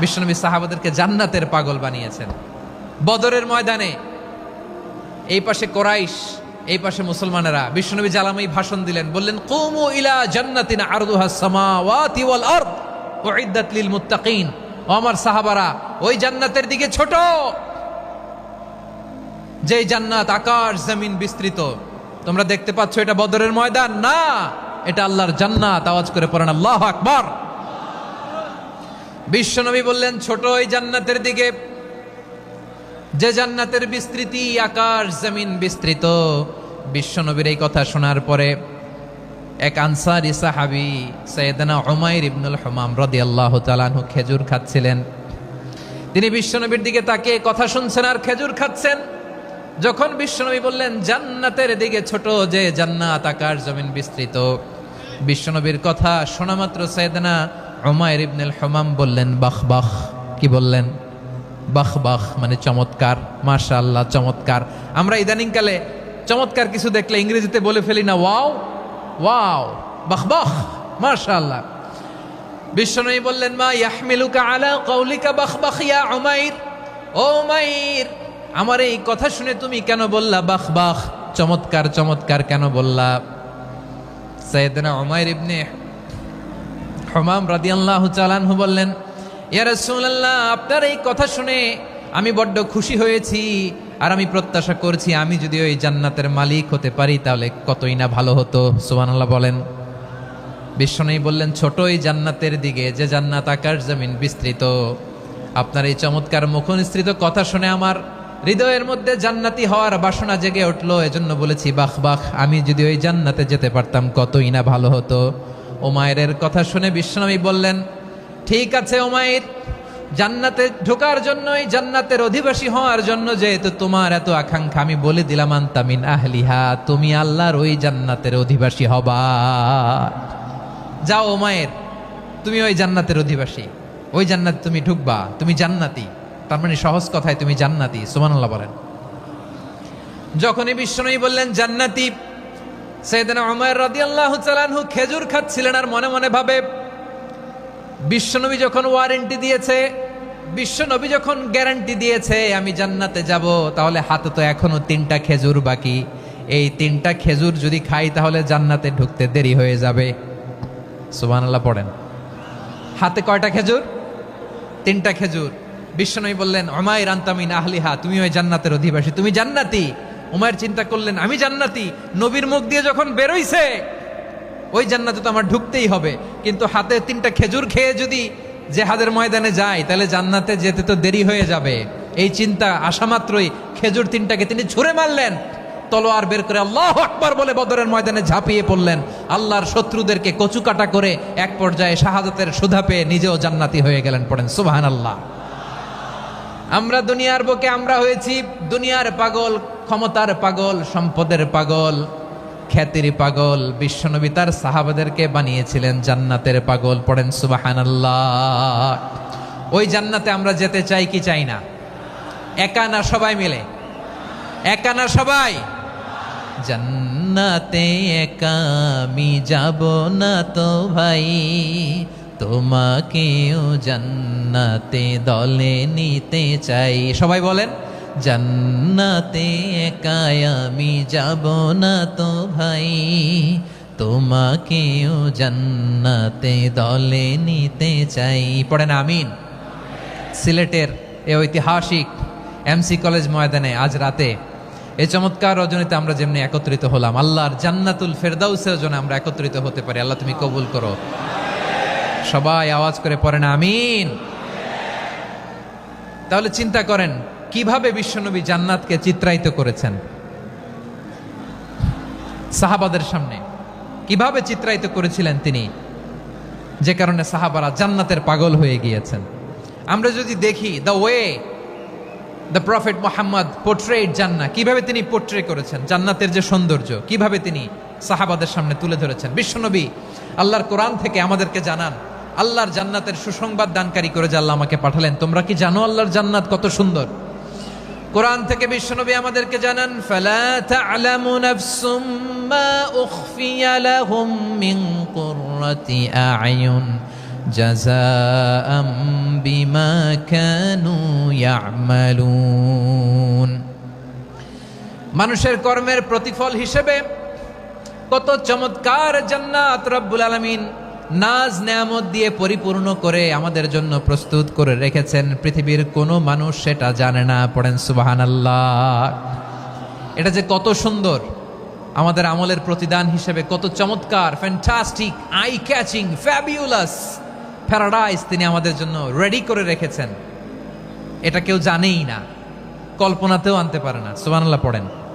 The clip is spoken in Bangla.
বিশ্বনবী সাহাবাদেরকে জান্নাতের পাগল বানিয়েছেন। বদরের ময়দানে এই পাশে কোরাইশ, এই পাশে মুসলমানেরা। বিশ্বনবী জালামাই ভাষণ দিলেন, বললেন কুমু ইলা জান্নাতিন আরদুহাস সামাওয়াতি ওয়াল আরদ উইদ্দাত লিল মুত্তাকিন। ও আমার সাহাবারা, ওই জান্নাতের দিকে ছোট, যে জান্নাত আকাশ জমিন বিস্তৃত। তোমরা দেখতে পাচ্ছ এটা বদরের ময়দান না, এটা আল্লাহর জান্নাত। আওয়াজ করে পড়েন আল্লাহু আকবার। বিশ্বনবী বললেন ছোট ওই জান্নাতের দিকে, যে জান্নাতের বিস্তৃতি আকাশ জমিন বিস্তৃত। বিশ্বনবীর এই কথা শোনার পরে এক আনসারী সাহাবী সাইয়েদনা উমাইর ইবনুল হুমাম রাদিয়াল্লাহু তাআলা আনহু খেজুর খাচ্ছিলেন। তিনি বিশ্বনবীর দিকে তাকিয়ে কথা শুনছেন আর খেজুর খাচ্ছেন। যখন বিশ্বনবী বললেন জান্নাতের দিকে ছোট, যে জান্নাত আকাশ জমিন বিস্তৃত, বিশ্বনবীর কথা শোনা মাত্র সাইয়েদনা উমাইর ইবনুল হুমাম বললেন বাহ বাহ। কি বললেন? বাহ বাহ, মানে চমৎকার, মাশাআল্লাহ, চমৎকার। আমরা ইদানিং কালে চমৎকার কিছু দেখলে ইংরেজিতে বলে ফেলি না ওয়াও ওয়াও, বাহ বাহ, মাশাআল্লাহ। বিশ্বনবী বললেন মা ইয়াহমিলুকা আলা কওলিকা বাহ বাহ ইয়া উমাইর। ও উমাইর, আমার এই কথা শুনে তুমি কেন বললা বাহ বাহ, চমৎকার চমৎকার কেন বললা? সাইয়েদনা উমাইর ইবনে হুমাম রাদিয়াল্লাহু তাআলা আনহু বললেন ইয়া রাসূলুল্লাহ, আপনার এই কথা শুনে আমি বড্ড খুশি হয়েছি, আর আমি প্রত্যাশা করছি আমি যদি ওই জান্নাতের মালিক হতে পারি তাহলে কতই না ভালো হতো। সুবহানাল্লাহ বলেন। বিশ্বনবী বললেন ছোট এই জান্নাতের দিকে, যে জান্নাত আকাশ জমিন বিস্তৃত। আপনার এই চমৎকার মুখনিসৃত কথা শুনে আমার হৃদয়ের মধ্যে জান্নাতি হওয়ার বাসনা জেগে উঠলো, এজন্য বলেছি বাহ বাহ, আমি যদি ওই জান্নাতে যেতে পারতাম কতই না ভালো হতো। উমাইরের কথা শুনে বিশ্বনবী বললেন ঠিক আছে উমাইর, জান্নাতে ঢোকার জন্যই, জান্নাতের অধিবাসী হওয়ার জন্য যেহেতু তোমার এত আকাঙ্ক্ষা, আমি বলে দিলাম আনতা মিন আহলিহা, তুমি আল্লাহর ওই জান্নাতের অধিবাসী হবা। যাও উমাইর, তুমি ওই জান্নাতের অধিবাসী, ওই জান্নাতে তুমি ঢুকবা, তুমি জান্নাতি। তার মানে সহজ কথায় তুমি জান্নাতি। সুবহানাল্লাহ বলেন। যখনই বিশ্বনবী বললেন জান্নাতি, সাইয়েদনা উমাইর রাদিয়াল্লাহু তাআলা আনহু খেজুর খাচ্ছিলেন আর মনে মনে ভাবে বিশ্বনবী যখন ওয়ারেন্টি দিয়েছে, বিশ্বনবী যখন গ্যারান্টি দিয়েছে আমি জান্নাতে যাব, তাহলে হাতে তো এখনো 3টা খেজুর বাকি। এই 3টা খেজুর যদি খাই তাহলে জান্নাতে ঢুকতে দেরি হয়ে যাবে। সুবহানাল্লাহ পড়েন। হাতে কয়টা খেজুর? 3টা খেজুর। বিশ্বনবী বললেন উমাইর আনতা মিন আহলিহা, তুমি ওই জান্নাতের অধিবাসী, তুমি জান্নাতি। উমাইর চিন্তা করলেন আমি জান্নাতি, নবীর মুখ দিয়ে যখন বেরোইছে ওই জান্নাতে তো আমার ঢুকতেই হবে, কিন্তু হাতে 3টা খেজুর খেয়ে যদি জিহাদের ময়দানে যাই তাহলে জান্নাতে যেতে তো দেরি হয়ে যাবে। এই চিন্তা আসা মাত্রই খেজুর 3টাকে তিনি ছুঁড়ে মারলেন, তলোয়ার বের করে আল্লাহু আকবার বলে বদরের ময়দানে ঝাঁপিয়ে পড়লেন। আল্লাহর শত্রুদেরকে কচুকাটা করে এক পর্যায়ে শাহাদাতের সুধা পেয়ে নিজেও জান্নাতি হয়ে গেলেন। পড়েন সুবহানাল্লাহ। আমরা দুনিয়ার বুকে আমরা হয়েছি দুনিয়ার পাগল, ক্ষমতার পাগল, সম্পদের পাগল, খ্যাতির পাগল। বিশ্বনবী তার সাহাবাদেরকে বানিয়েছিলেন জান্নাতের পাগল। পড়েন সুবহানাল্লাহ। ওই জান্নাতে আমরা যেতে চাই কি চাই না? একা না সবাই মিলে? একা না সবাই? জান্নাতে একা আমি যাব না তো ভাই, তোমাকেও জান্নাতে দলে নিতে চাই। সবাই বলেন জান্নাতে একা আমি যাব না তো ভাই, তোমাকেও জান্নাতে দলে নিতে চাই। পড়েন আমিন। সিলেটের এ ঐতিহাসিক এমসি কলেজ ময়দানে আজ রাতে এই চমৎকার রজনীতে আমরা যেমনি একত্রিত হলাম, আল্লাহর জান্নাতুল ফেরদাউসের জন্য আমরা একত্রিত হতে পারি। আল্লাহ তুমি কবুল করো। সবাই আওয়াজ করে পড়েন আমিন। তাহলে চিন্তা করেন কিভাবে বিশ্বনবী জান্নাতকে চিত্রায়িত করেছেন সাহাবাদের সামনে, কিভাবে চিত্রায়িত করেছিলেন তিনি, যে কারণে সাহাবারা জান্নাতের পাগল হয়ে গিয়েছেন। আমরা যদি দেখি the way the prophet Muhammad portrait জান্নাত, কিভাবে তিনি পোর্ট্রে করেছেন জান্নাতের যে সৌন্দর্য, কিভাবে তিনি সাহাবাদের সামনে তুলে ধরেছেন। বিশ্বনবী আল্লাহর কোরআন থেকে আমাদেরকে জানান আল্লাহর জান্নাতের সুসংবাদ দানকারী করে যে আল্লাহ আমাকে পাঠালেন। তোমরা কি জানো আল্লাহর জান্নাত কত সুন্দর? কোরআন থেকে বিশ্বনবী আমাদেরকে জানান ফালা তা'লামু নাফসুম মা উখফিয়া লাহুম মিন কুররাতি আ'য়ুন জাযাআম বিমা কানু ইয়ামালুন। মানুষের কর্মের প্রতিফল হিসেবে কত চমৎকার জান্নাত রব্বুল আলামিন নাজ নেয়ামত দিয়ে পরিপূর্ণ করে আমাদের জন্য প্রস্তুত করে রেখেছেন। পৃথিবীর কোনো মানুষ সেটা জানে না। পড়েন সুবহানাল্লাহ। এটা যে কত সুন্দর, আমাদের আমলের প্রতিদান হিসেবে কত চমৎকার, fantastic, eye catching, fabulous paradise তিনি আমাদের জন্য রেডি করে রেখেছেন। এটা কেউ জানেই না, কল্পনাতেও আনতে পারে না। সুবহানাল্লাহ পড়েন।